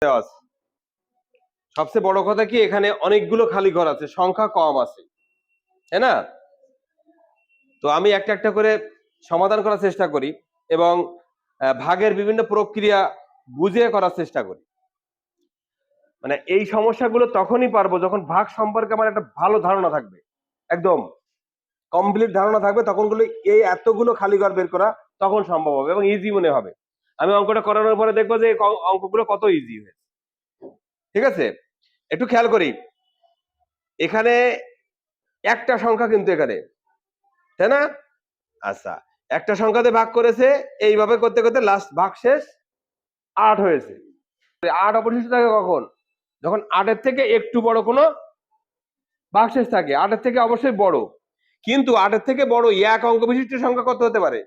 দেওয়া আছে। সবচেয়ে বড় কথা কি, এখানে অনেকগুলো খালি ঘর আছে, সংখ্যা কম আছে, তাই না? তো আমি একটা একটা করে সমাধান করার চেষ্টা করি এবং ভাগের বিভিন্ন প্রক্রিয়া বুঝে করার চেষ্টা করি। মানে এই সমস্যাগুলো তখনই পারবো যখন ভাগ সম্পর্কে আমার একটা ভালো ধারণা থাকবে, একদম কমপ্লিট ধারণা থাকবে, তখন গুলো এই এতগুলো খালি ঘর বের করা তখন সম্ভব হবে এবং ইজি মনে হবে। আমি অঙ্কটা করানোর পরে দেখবো যে অঙ্কগুলো কত ইজি হয়েছে। ঠিক আছে, একটু খেয়াল করি, এখানে একটা সংখ্যা কিন্তু এখানে, তাই না? আচ্ছা, একটা সংখ্যাতে ভাগ করেছে, এইভাবে করতে করতে লাস্ট ভাগ শেষ 8 হয়েছে। 8 অবশিষ্ট থাকে কখন? যখন 8-এর থেকে একটু বড় কোনো ভাগশেষ থাকে। 8-এর থেকে অবশ্যই বড়, কিন্তু 8-এর থেকে বড় এক অঙ্ক বিশিষ্ট সংখ্যা কত হতে পারে?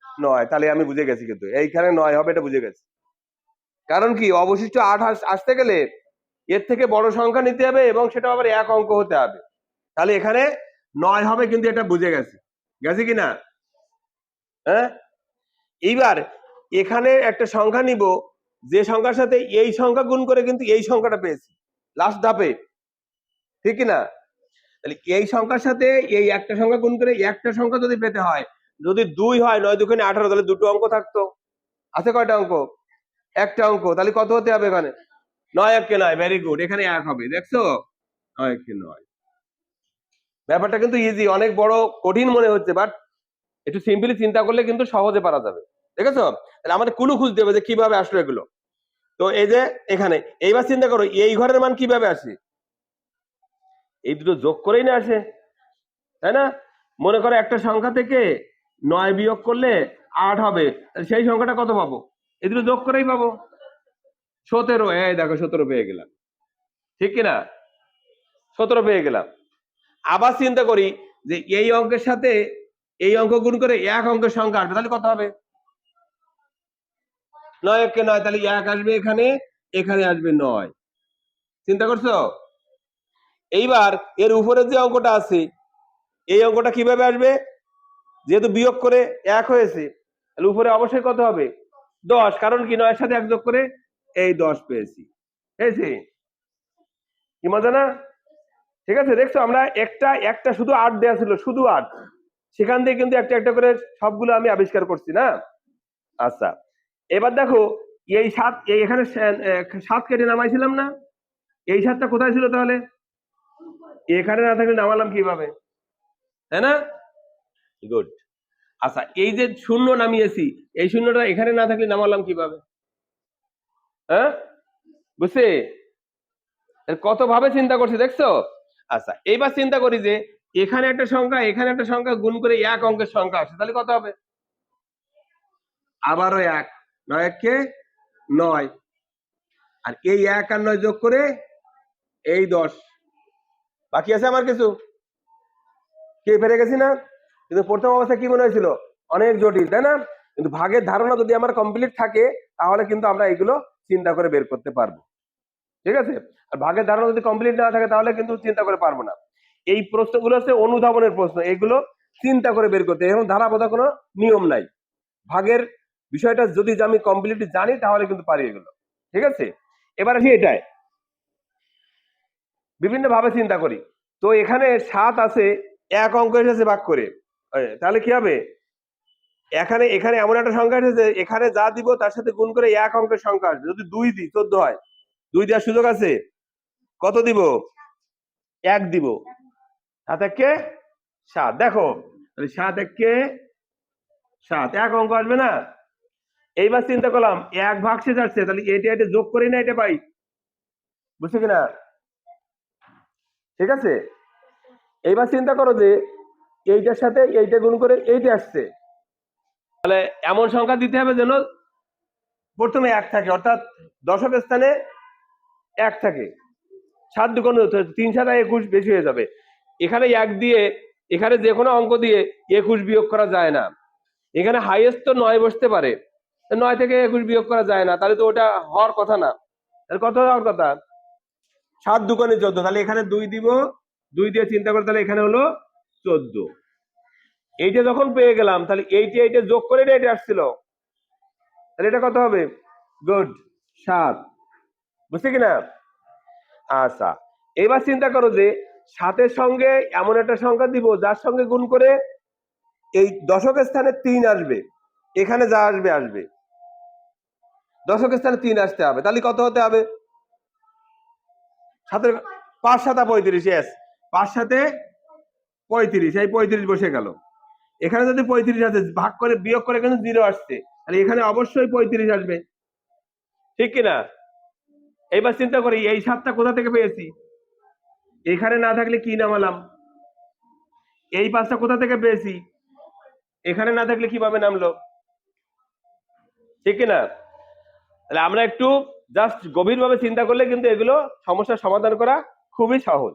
9। তাহলে আমি বুঝে গেছি, কিন্তু এইখানে 9 হবে, এটা বুঝে গেছি। কারণ কি, অবশিষ্ট 8 আসতে গেলে এর থেকে বড় সংখ্যা নিতে হবে এবং সেটা আবার এক অঙ্ক হতে হবে। তাহলে এখানে 9 হবে, কিন্তু এটা বুঝে গেছি, গেছে কিনা? হ্যাঁ, এইবার এখানে একটা সংখ্যা নিব, যে সংখ্যার সাথে এই সংখ্যা গুণ করে কিন্তু এই সংখ্যাটা পেয়েছি লাস্ট ধাপে, ঠিক কিনা? তাহলে এই সংখ্যার সাথে এই একটা সংখ্যা গুণ করে একটা সংখ্যা যদি পেতে হয়, যদি 2 হয়, 9 2 18, তাহলে দুটো অঙ্ক থাকতো। আছে কয়টা অঙ্ক? একটা অঙ্ক। তাহলে কত হতে হবে এখানে? 9 1 9। ভেরি গুড, এখানে 1 হবে, দেখছো? 9 1 9। ব্যাপারটা কিন্তু ইজি, অনেক বড় কঠিন মনে হচ্ছে, বাট একটু সিম্পলি চিন্তা করলে কিন্তু সহজে পারা যাবে। দেখেছো? তাহলে আমাদের ক্লু খুঁজতে হবে যে কিভাবে আসলো এগুলো। তো এই যে এখানে, এইবার চিন্তা করো এই ঘরের মান কিভাবে আসে? এই দুটো যোগ করেই না আসে, তাই না? মনে করো একটা সংখ্যা থেকে 9 বিয়োগ করলে 8 হবে, সেই সংখ্যাটা কত পাবো? এই দুটো যোগ করেই পাবো 17। এই দেখো 17 পেয়ে গেলাম, ঠিক কিনা? 17 পেয়ে গেলাম। আবার চিন্তা করি যে এই অঙ্কের সাথে এই অঙ্ক গুণ করে এক অঙ্কের সংখ্যা আসবে, তাহলে কত হবে? 9 1 9। তাহলে 1 আসবে এখানে, এখানে আসবে 9। চিন্তা করছো? এইবার এর উপরে যে অঙ্কটা আছে, এই অঙ্কটা কিভাবে আসবে? যেহেতু বিয়োগ করে 1 হয়েছে, তাহলে উপরে অবশ্যই কত হবে? 10। কারণ কি, 9 এর সাথে 1 যোগ করে এই 10 পেয়েছি। পেয়েছি? কি মজা না? ঠিক আছে, দেখছো আমরা একটা একটা শুধু 8 দেওয়া ছিল, শুধু 8, সেখান থেকে কিন্তু একটা একটা করে সবগুলো আমি আবিষ্কার করছি না? আচ্ছা, এবার দেখো এই 7, এখানে 7 কেটে নামাইছিলাম না? এই 7টা কোথায় ছিল তাহলে? এখানে না থাকলে নামালাম কিভাবে, তাই না? গুড। আচ্ছা, এই যে শূন্য নামিয়েছি, এই শূন্যটা এখানে না থাকলে নামালাম কিভাবে? হ্যাঁ, বুঝছি? কত ভাবে চিন্তা করছি, দেখছো? আচ্ছা, এইবার চিন্তা করি যে এখানে একটা সংখ্যা, এখানে একটা সংখ্যা গুণ করে এক অঙ্কের সংখ্যা আসে, তাহলে কত হবে? আবারও 1। 9 1 9। আর এই 1 আর 9 যোগ করে এই 10। বাকি আছে আমার কিছু? কে পেরে গেছি না? কিন্তু প্রথম অবস্থায় কি মনে হয়েছিল? অনেক জটিল, তাই না? কিন্তু ভাগের ধারণা যদি আমার কমপ্লিট থাকে, তাহলে কিন্তু আমরা এগুলো চিন্তা করে বের করতে পারবো। ঠিক আছে? আর ভাগের ধারণা যদি কমপ্লিট না থাকে, তাহলে কিন্তু চিন্তা করে পারবো না। এই প্রশ্নগুলো হচ্ছে অনুধাবনের প্রশ্ন, এগুলো চিন্তা করে বের করতে, এবং ধারাবাধা কোনো নিয়ম নাই। ভাগের বিষয়টা যদি আমি কমপ্লিট জানি, তাহলে কিন্তু পারি এগুলো। ঠিক আছে, এবার আসি এটাই বিভিন্ন ভাবে চিন্তা করি। তো এখানে 7 আছে, এক অঙ্ক এসেছে ভাগ করে, তাহলে কি হবে? এখানে এখানে এমন একটা সংখ্যা এসেছে, এখানে যা দিব তার সাথে গুণ করে এক অঙ্কের সংখ্যা আসবে। যদি 2 দিই 14 হয়, 2 দেওয়ার সুযোগ আছে? কত দিব? 1 দিব। 7 1 7। দেখো, 7 1 7, এক অঙ্ক আসবে না? এইবার চিন্তা করলাম 1 ভাগশেষ আসছে, তাহলে এটা এটা যোগ করি না, এটা পাই। বুঝছো কিনা? ঠিক আছে, এইবার চিন্তা করো যে এইটার সাথে এইটা গুণ করে এইটা আসছে, তাহলে এমন সংখ্যা দিতে হবে যেন প্রথমে 1 থাকে, অর্থাৎ দশক স্থানে 1 থাকে। 7 2 3 7 21 বেশি হয়ে যাবে। এখানে 1 দিয়ে, এখানে যে কোনো অঙ্ক দিয়ে 21 বিয়োগ করা যায় না। এখানে হাইয়েস্ট তো 9 বসতে পারে, 9 থেকে 21 বিয়োগ করা যায় না, তাহলে তো ওটা হওয়ার কথা না। তাহলে কত হওয়ার কথা? 7 2 14। তাহলে এখানে 2 দিব, 2 দিয়ে চিন্তা করে, তাহলে এখানে হলো 14। এইটা যখন পেয়ে গেলাম, তাহলে এইটা এইটা যোগ করে এটা আসছিল, তাহলে এটা কত হবে? গুড, 7। বুঝছে কিনা? আচ্ছা, এবার চিন্তা করো যে 7-এর সঙ্গে এমন একটা সংখ্যা দিব যার সঙ্গে গুণ করে এই দশকের স্থানে 3 আসবে, এখানে যা আসবে আসবে, দশকের স্থানে 3 আসতে হবে, তাহলে কত হতে হবে? 7-এর 5 7 35, yes, 5 7 35, এই 35 বসে গেল। এখানে যদি 35 আছে, ভাগ করে বিয়োগ করে কিন্তু 0 আসছে, তাহলে এখানে অবশ্যই 35 আসবে, ঠিক কিনা? এইবার চিন্তা করি এই 7টা কোথা থেকে পেয়েছি? এখানে না থাকলে কি নামালাম? এই 5টা কোথা থেকে পেয়েছি? এখানে না থাকলে কিভাবে নামলো? ঠিক কিনা? তাহলে আমরা একটু জাস্ট গভীরভাবে চিন্তা করলে কিন্তু এগুলো সমস্যার সমাধান করা খুবই সহজ।